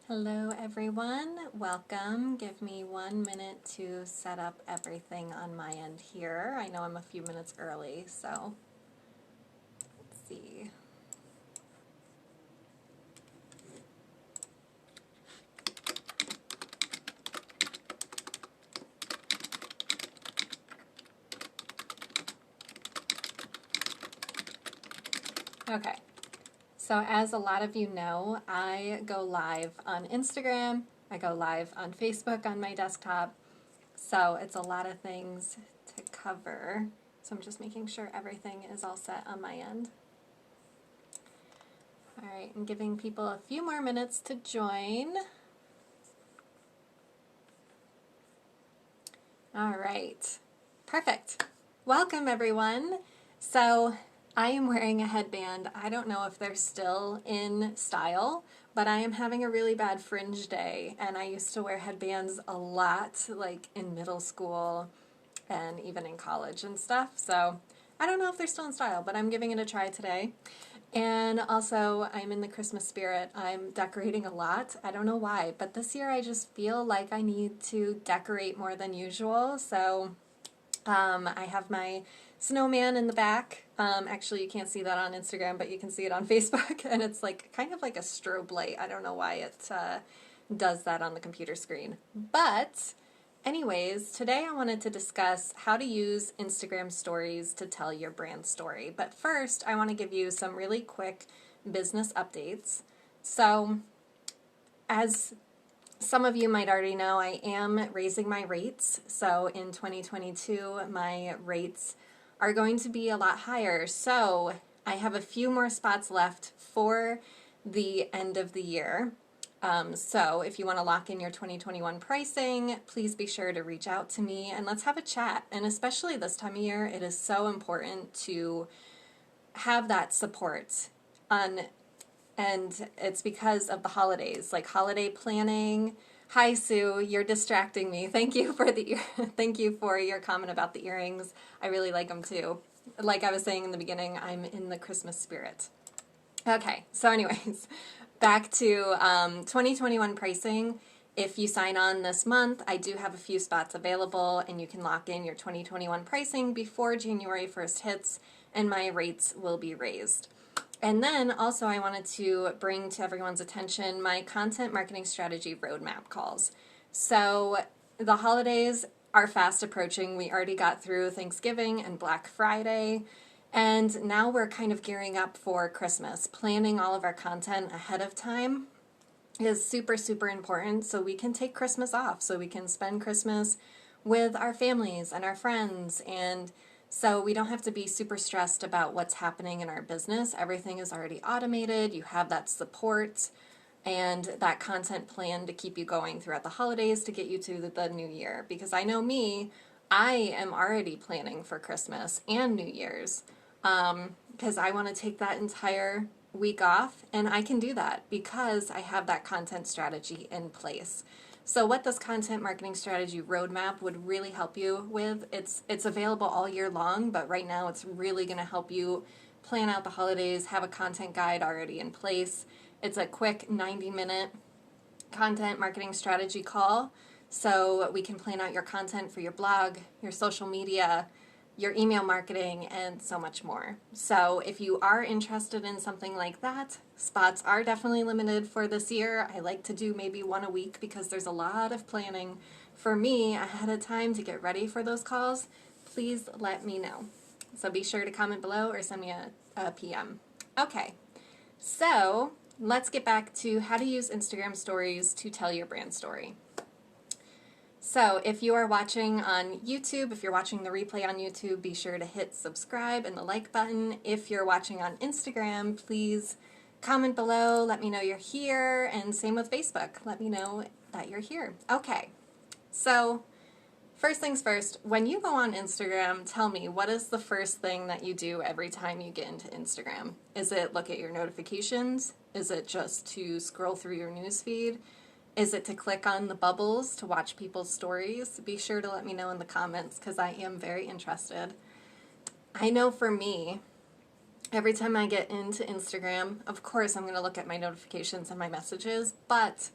Hello everyone, welcome. Give me 1 minute to set up everything on my end here. I know I'm a few minutes early, so let's see. Okay, so as a lot of you know, I go live on Instagram, I go live on Facebook on my desktop, so it's a lot of things to cover. So I'm just making sure everything is all set on my end. All right, I'm giving people a few more minutes to join. All right, perfect. Welcome everyone. So I am wearing a headband. I don't know if they're still in style, but I am having a really bad fringe day, and I used to wear headbands a lot, like in middle school and even in college and stuff. So I don't know if they're still in style, but I'm giving it a try today. And also, I'm in the Christmas spirit. I'm decorating a lot. I don't know why, but this year I just feel like I need to decorate more than usual. So I have my snowman in the back. Actually, you can't see that on Instagram, but you can see it on Facebook. And it's like kind of like a strobe light. I don't know why it does that on the computer screen. But anyways, today I wanted to discuss how to use Instagram stories to tell your brand story. But first, I want to give you some really quick business updates. So, as some of you might already know, I am raising my rates. So in 2022, my rates are going to be a lot higher. So I have a few more spots left for the end of the year. So if you want to lock in your 2021 pricing, please be sure to reach out to me and let's have a chat. And especially this time of year, it is so important to have that support and it's because of the holidays, like holiday planning. Hi Sue, you're distracting me. Thank you for thank you for your comment about the earrings. I really like them too. Like I was saying in the beginning, I'm in the Christmas spirit. Okay, so anyways, back to 2021 pricing. If you sign on this month, I do have a few spots available and you can lock in your 2021 pricing before January 1st hits and my rates will be raised. And then also I wanted to bring to everyone's attention my content marketing strategy roadmap calls. So the holidays are fast approaching. We already got through Thanksgiving and Black Friday. And now we're kind of gearing up for Christmas. Planning all of our content ahead of time is super, super important so we can take Christmas off, so we can spend Christmas with our families and our friends, and so we don't have to be super stressed about what's happening in our business. Everything is already automated. You have that support and that content plan to keep you going throughout the holidays to get you to the new year. Because I know me, I am already planning for Christmas and New Year's because I want to take that entire week off, and I can do that because I have that content strategy in place. So what this content marketing strategy roadmap would really help you with, it's available all year long, but right now it's really going to help you plan out the holidays, have a content guide already in place. It's a quick 90-minute content marketing strategy call, so we can plan out your content for your blog, your social media, your email marketing, and so much more. So if you are interested in something like that, spots are definitely limited for this year. I like to do maybe one a week because there's a lot of planning for me ahead of time to get ready for those calls. Please let me know. So be sure to comment below or send me a PM. Okay, so let's get back to how to use Instagram stories to tell your brand story. So if you are watching on YouTube, if you're watching the replay on YouTube, be sure to hit subscribe and the like button. If you're watching on Instagram, please comment below, let me know you're here, and same with Facebook, let me know that you're here. Okay, so first things first, when you go on Instagram, tell me, what is the first thing that you do every time you get into Instagram? Is it look at your notifications? Is it just to scroll through your newsfeed? Is it to click on the bubbles to watch people's stories? Be sure to let me know in the comments because I am very interested. I know for me, every time I get into Instagram, of course I'm going to look at my notifications and my messages, but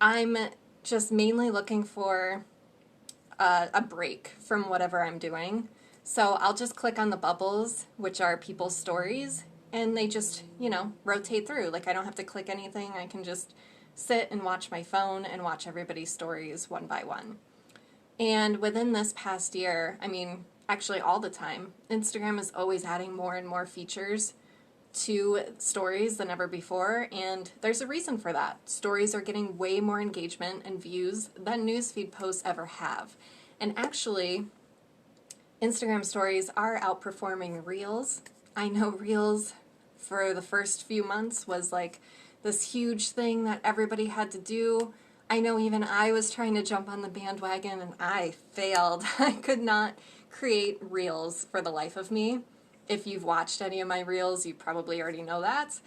I'm just mainly looking for a break from whatever I'm doing. So I'll just click on the bubbles, which are people's stories, and they just, rotate through. Like I don't have to click anything. I can just sit and watch my phone and watch everybody's stories one by one. And within this past year, actually all the time, Instagram is always adding more and more features to stories than ever before, and there's a reason for that. Stories are getting way more engagement and views than newsfeed posts ever have. And actually, Instagram stories are outperforming Reels. I know Reels for the first few months was like this huge thing that everybody had to do. I know even I was trying to jump on the bandwagon and I failed. I could not create Reels for the life of me. If you've watched any of my Reels, you probably already know that.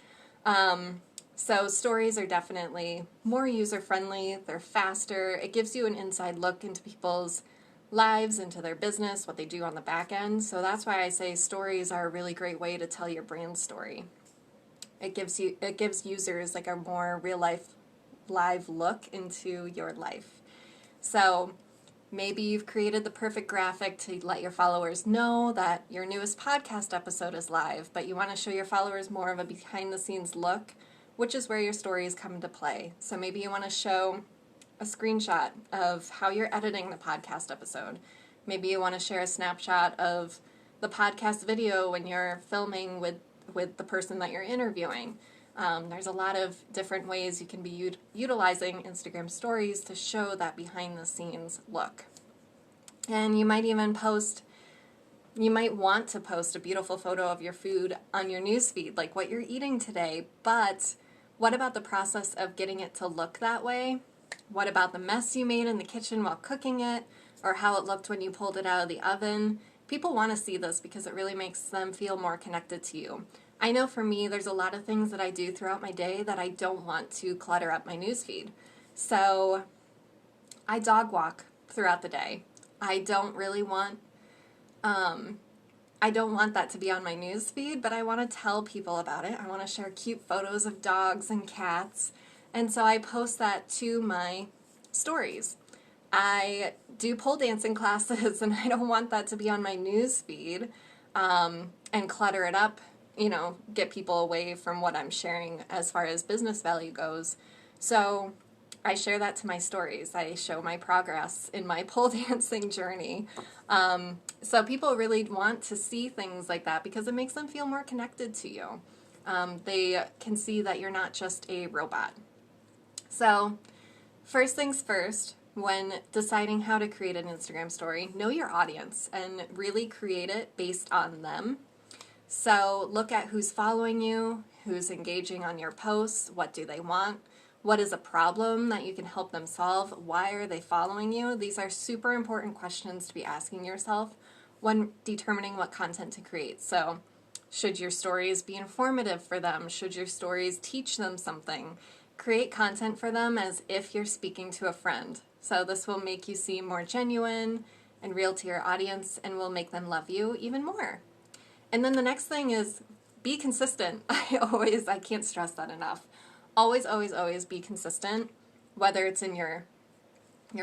So stories are definitely more user-friendly. They're faster. It gives you an inside look into people's lives, into their business, what they do on the back end. So that's why I say stories are a really great way to tell your brand story. It gives users like a more real-life, live look into your life. So maybe you've created the perfect graphic to let your followers know that your newest podcast episode is live, but you want to show your followers more of a behind-the-scenes look, which is where your stories come into play. So maybe you want to show a screenshot of how you're editing the podcast episode. Maybe you want to share a snapshot of the podcast video when you're filming with the person that you're interviewing. There's a lot of different ways you can be utilizing Instagram stories to show that behind-the-scenes look. And you might want to post a beautiful photo of your food on your newsfeed, like what you're eating today, but what about the process of getting it to look that way? What about the mess you made in the kitchen while cooking it, or how it looked when you pulled it out of the oven? People want to see this because it really makes them feel more connected to you. I know for me, there's a lot of things that I do throughout my day that I don't want to clutter up my newsfeed. So I dog walk throughout the day. I don't want that to be on my newsfeed, but I want to tell people about it. I want to share cute photos of dogs and cats, and so I post that to my stories. I do pole dancing classes, and I don't want that to be on my newsfeed and clutter it up, get people away from what I'm sharing as far as business value goes. So I share that to my stories. I show my progress in my pole dancing journey. So people really want to see things like that because it makes them feel more connected to you. They can see that you're not just a robot. So first things first, when deciding how to create an Instagram story, know your audience and really create it based on them. So look at who's following you, who's engaging on your posts, what do they want, what is a problem that you can help them solve, why are they following you? These are super important questions to be asking yourself when determining what content to create. So should your stories be informative for them? Should your stories teach them something? Create content for them as if you're speaking to a friend. So this will make you seem more genuine and real to your audience and will make them love you even more. And then the next thing is be consistent. I can't stress that enough. Always, always, always be consistent, whether it's in your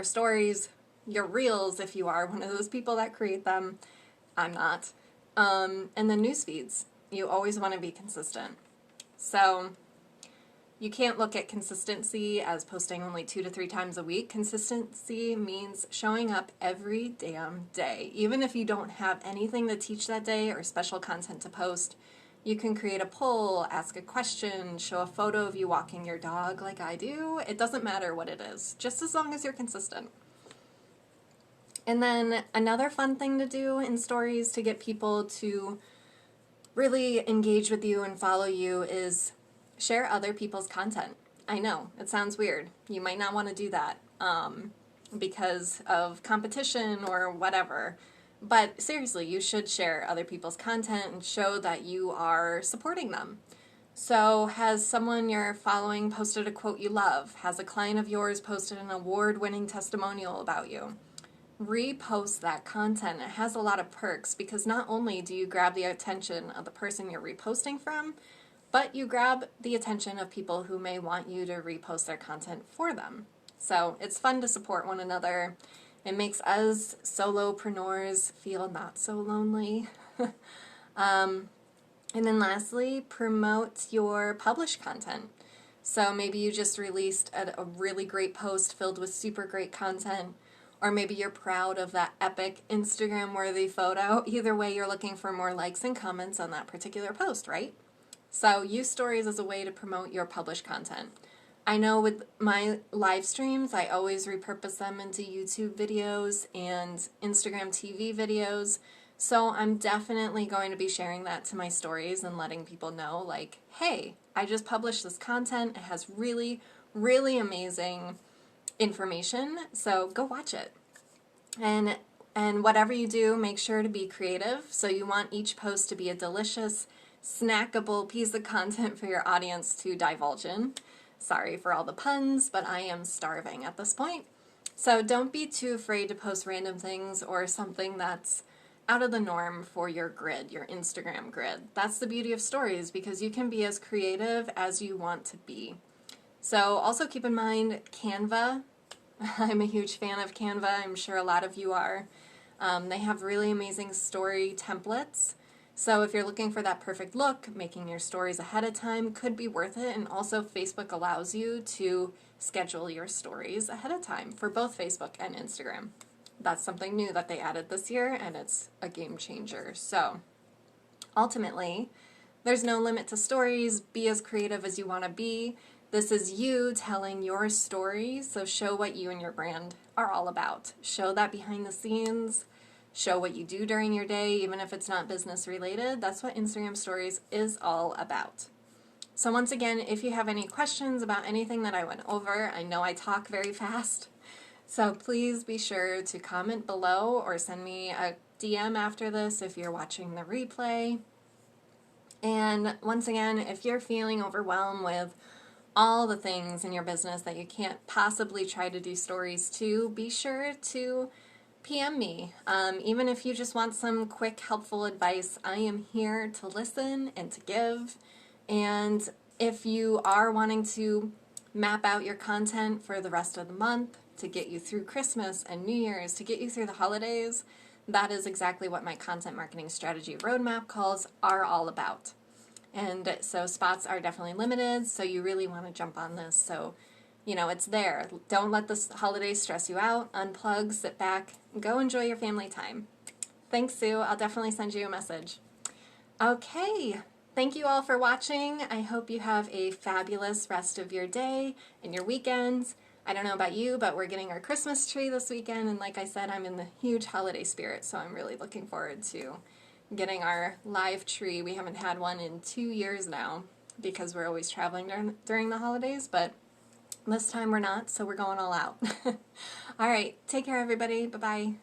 stories, your reels, if you are one of those people that create them. I'm not. And then news feeds. You always want to be consistent. So you can't look at consistency as posting only 2 to 3 times a week. Consistency means showing up every damn day. Even if you don't have anything to teach that day or special content to post, you can create a poll, ask a question, show a photo of you walking your dog like I do. It doesn't matter what it is, just as long as you're consistent. And then another fun thing to do in stories to get people to really engage with you and follow you is share other people's content. I know, it sounds weird. You might not want to do that because of competition or whatever. But seriously, you should share other people's content and show that you are supporting them. So has someone you're following posted a quote you love? Has a client of yours posted an award-winning testimonial about you? Repost that content. It has a lot of perks because not only do you grab the attention of the person you're reposting from, but you grab the attention of people who may want you to repost their content for them. So it's fun to support one another. It makes us solopreneurs feel not so lonely. And then lastly, promote your published content. So maybe you just released a really great post filled with super great content, or maybe you're proud of that epic Instagram-worthy photo. Either way, you're looking for more likes and comments on that particular post, right? So use stories as a way to promote your published content. I know with my live streams, I always repurpose them into YouTube videos and Instagram TV videos. So I'm definitely going to be sharing that to my stories and letting people know, like, hey, I just published this content. It has really, really amazing information. So go watch it. And whatever you do, make sure to be creative. So you want each post to be a delicious, snackable piece of content for your audience to divulge in. Sorry for all the puns, but I am starving at this point. So don't be too afraid to post random things or something that's out of the norm for your grid, your Instagram grid. That's the beauty of stories, because you can be as creative as you want to be. So also keep in mind Canva. I'm a huge fan of Canva. I'm sure a lot of you are. They have really amazing story templates. So if you're looking for that perfect look, making your stories ahead of time could be worth it. And also Facebook allows you to schedule your stories ahead of time for both Facebook and Instagram. That's something new that they added this year, and it's a game changer. So ultimately, there's no limit to stories. Be as creative as you want to be. This is you telling your story, so show what you and your brand are all about. Show that behind the scenes. Show what you do during your day, even if it's not business related. That's what Instagram Stories is all about. So once again, if you have any questions about anything that I went over, I know I talk very fast, so please be sure to comment below or send me a DM after this if you're watching the replay. And once again, if you're feeling overwhelmed with all the things in your business that you can't possibly try to do stories to, be sure to PM me. Even if you just want some quick, helpful advice, I am here to listen and to give. And if you are wanting to map out your content for the rest of the month to get you through Christmas and New Year's, to get you through the holidays, that is exactly what my content marketing strategy roadmap calls are all about. And so spots are definitely limited, so you really want to jump on this. So, you know, it's there. Don't let the holidays stress you out. Unplug, sit back, go enjoy your family time. Thanks, Sue. I'll definitely send you a message. Okay. Thank you all for watching. I hope you have a fabulous rest of your day and your weekend. I don't know about you, but we're getting our Christmas tree this weekend, and like I said, I'm in the huge holiday spirit, so I'm really looking forward to getting our live tree. We haven't had one in 2 years now because we're always traveling during the holidays, but this time we're not, so we're going all out. All right, take care, everybody. Bye-bye.